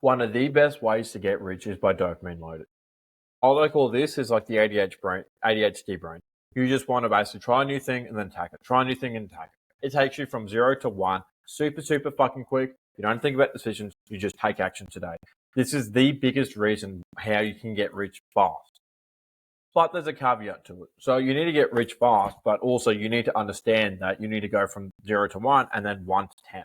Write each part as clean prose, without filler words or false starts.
One of the best ways to get rich is by dopamine loaded. All I call this is like the ADHD brain. You just want to basically try a new thing and then attack it. Try a new thing and attack it. It takes you from 0 to 1 super, super fucking quick. You don't think about decisions. You just take action today. This is the biggest reason how you can get rich fast. But there's a caveat to it. So you need to get rich fast, but also you need to understand that you need to go from 0 to 1 and then 1 to 10.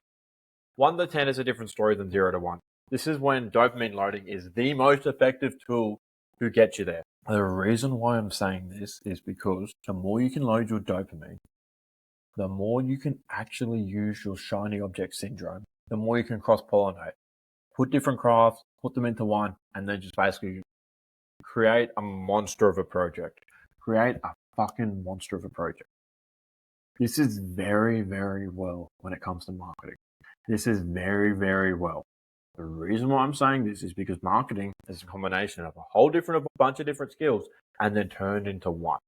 1 to 10 is a different story than 0 to 1. This is when dopamine loading is the most effective tool to get you there. The reason why I'm saying this is because the more you can load your dopamine, the more you can actually use your shiny object syndrome, the more you can cross-pollinate. Put different crafts, put them into one, and then just basically create a monster of a project. Create a fucking monster of a project. This is very, very well when it comes to marketing. This is very, very well. The reason why I'm saying this is because marketing is a combination of a bunch of different skills and then turned into one.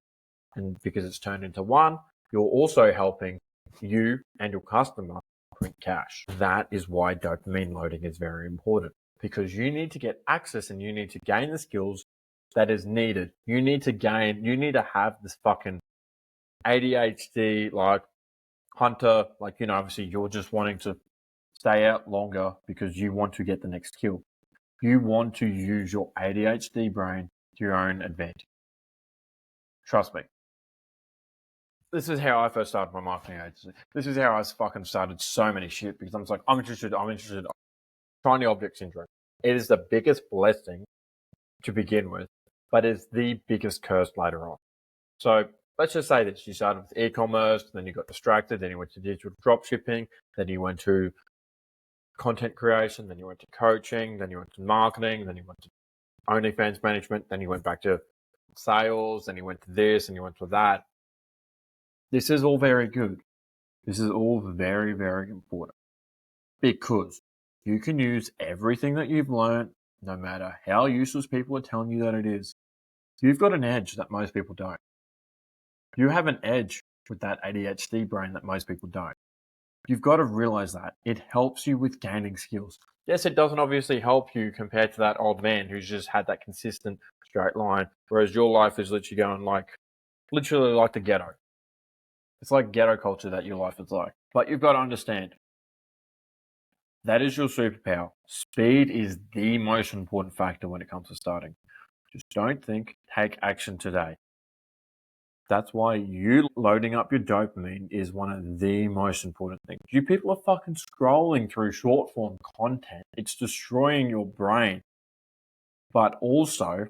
And because it's turned into one, you're also helping you and your customer print cash. That is why dopamine loading is very important, because you need to get access and you need to gain the skills that is needed. You need to have this fucking ADHD, like hunter, like, obviously you're just wanting to stay out longer because you want to get the next kill. You want to use your ADHD brain to your own advantage. Trust me. This is how I first started my marketing agency. This is how I fucking started so many shit, because I'm just like, I'm interested. Shiny object syndrome. It is the biggest blessing to begin with, but it's the biggest curse later on. So let's just say that you started with e-commerce, then you got distracted, then you went to digital drop shipping, then you went to content creation, then you went to coaching, then you went to marketing, then you went to OnlyFans management, then you went back to sales, then you went to this and you went to that. This is all very good. This is all very, very important, because you can use everything that you've learned, no matter how useless people are telling you that it is. You've got an edge that most people don't. You have an edge with that ADHD brain that most people don't. You've got to realize that. It helps you with gaining skills. Yes, it doesn't obviously help you compared to that old man who's just had that consistent straight line, whereas your life is literally going literally like the ghetto. It's like ghetto culture that your life is like. But you've got to understand, that is your superpower. Speed is the most important factor when it comes to starting. Just don't think, take action today. That's why you loading up your dopamine is one of the most important things. You people are fucking scrolling through short form content. It's destroying your brain. But also,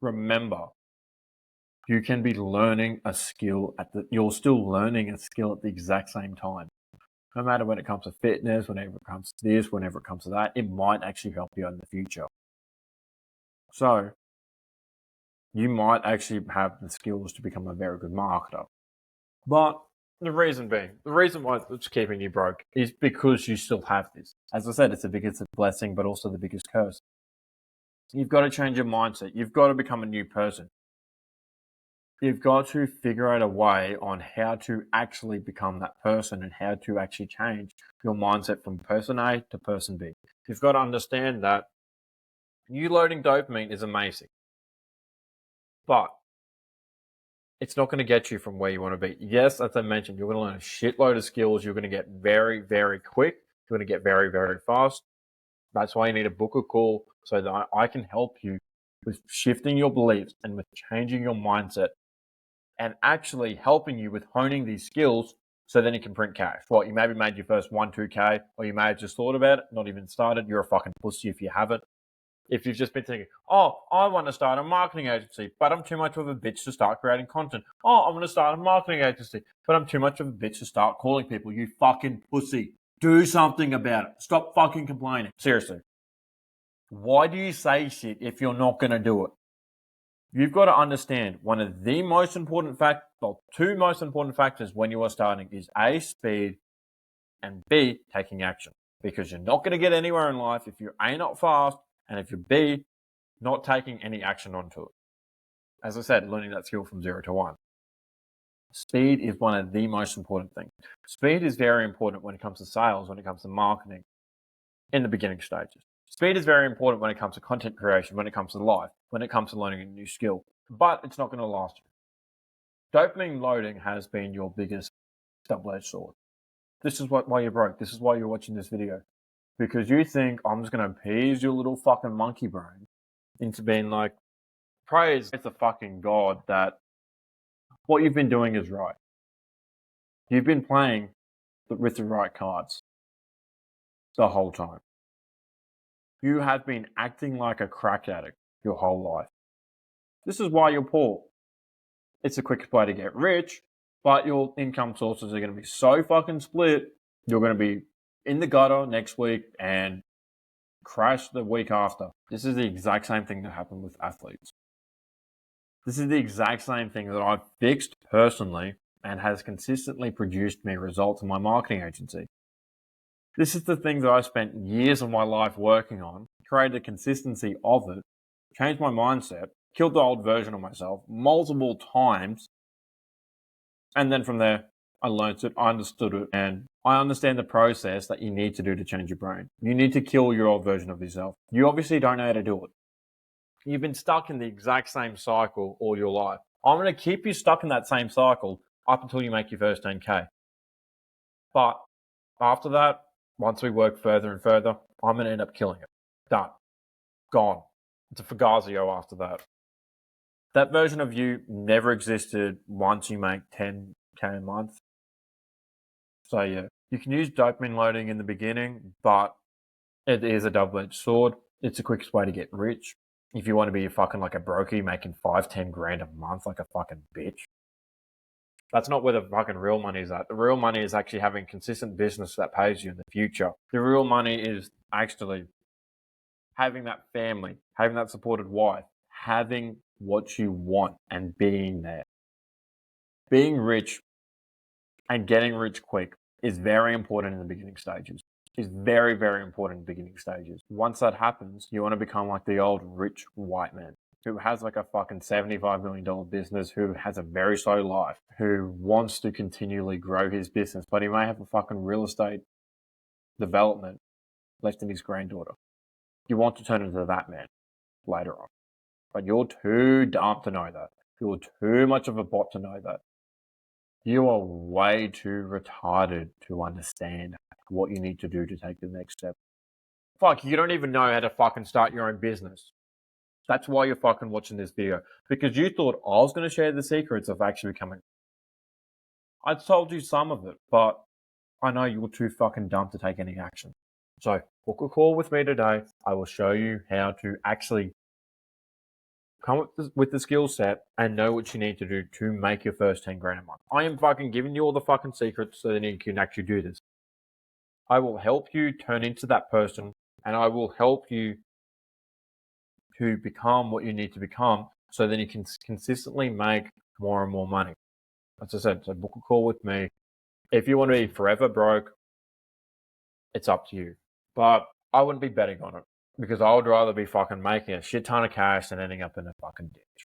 remember, you can be learning a skill you're still learning a skill at the exact same time. No matter when it comes to fitness, whenever it comes to this, whenever it comes to that, it might actually help you in the future. So, you might actually have the skills to become a very good marketer. But the reason why it's keeping you broke is because you still have this. As I said, it's the biggest blessing, but also the biggest curse. You've got to change your mindset. You've got to become a new person. You've got to figure out a way on how to actually become that person and how to actually change your mindset from person A to person B. You've got to understand that you loading dopamine is amazing, but it's not going to get you from where you want to be. Yes, as I mentioned, you're going to learn a shitload of skills. You're going to get very, very quick. You're going to get very, very fast. That's why you need to book a call so that I can help you with shifting your beliefs and with changing your mindset and actually helping you with honing these skills so then you can print cash. What, you maybe made your first 1-2K, or you may have just thought about it, not even started. You're a fucking pussy if you haven't. If you've just been thinking, oh, I want to start a marketing agency, but I'm too much of a bitch to start creating content. Oh, I want to start a marketing agency, but I'm too much of a bitch to start calling people. You fucking pussy. Do something about it. Stop fucking complaining. Seriously. Why do you say shit if you're not going to do it? You've got to understand one of the most important two most important factors when you are starting is A, speed, and B, taking action. Because you're not going to get anywhere in life if you A, not fast, and if you're B, not taking any action onto it. As I said, learning that skill from 0 to 1. Speed is one of the most important things. Speed is very important when it comes to sales, when it comes to marketing, in the beginning stages. Speed is very important when it comes to content creation, when it comes to life, when it comes to learning a new skill, but it's not going to last you. Dopamine loading has been your biggest double-edged sword. This is why you're broke. This is why you're watching this video. Because you think I'm just going to appease your little fucking monkey brain into being like, praise the fucking God that what you've been doing is right. You've been playing with the right cards the whole time. You have been acting like a crack addict your whole life. This is why you're poor. It's the quickest way to get rich, but your income sources are going to be so fucking split, you're going to be in the gutter next week and crash the week after. This is the exact same thing that happened with athletes. This is the exact same thing that I've fixed personally and has consistently produced me results in my marketing agency. This is the thing that I spent years of my life working on, created a consistency of it, changed my mindset, killed the old version of myself multiple times, and then from there, I learned it, I understood it, and I understand the process that you need to do to change your brain. You need to kill your old version of yourself. You obviously don't know how to do it. You've been stuck in the exact same cycle all your life. I'm going to keep you stuck in that same cycle up until you make your first 10K. But after that, once we work further and further, I'm going to end up killing it. Done. Gone. It's a Fugazio after that. That version of you never existed once you make 10K a month. So yeah, you can use dopamine loading in the beginning, but it is a double-edged sword. It's the quickest way to get rich. If you want to be fucking like a brokey making 5-10 grand a month like a fucking bitch, that's not where the fucking real money is at. The real money is actually having consistent business that pays you in the future. The real money is actually having that family, having that supported wife, having what you want and being there. Being rich and getting rich quick is very important in the beginning stages. Is very, very important in the beginning stages. Once that happens, you want to become like the old rich white man who has like a fucking $75 million business, who has a very slow life, who wants to continually grow his business, but he may have a fucking real estate development left in his granddaughter. You want to turn into that man later on. But you're too dumb to know that. You're too much of a bot to know that. You are way too retarded to understand what you need to do to take the next step. Fuck, you don't even know how to fucking start your own business. That's why you're fucking watching this video. Because you thought I was going to share the secrets of actually becoming. I told you some of it, but I know you're too fucking dumb to take any action. So book a call with me today. I will show you how to actually come up with the skill set and know what you need to do to make your first 10 grand a month. I am fucking giving you all the fucking secrets so that you can actually do this. I will help you turn into that person, and I will help you to become what you need to become so then you can consistently make more and more money. As I said, so book a call with me. If you want to be forever broke, it's up to you. But I wouldn't be betting on it because I would rather be fucking making a shit ton of cash than ending up in a fucking ditch.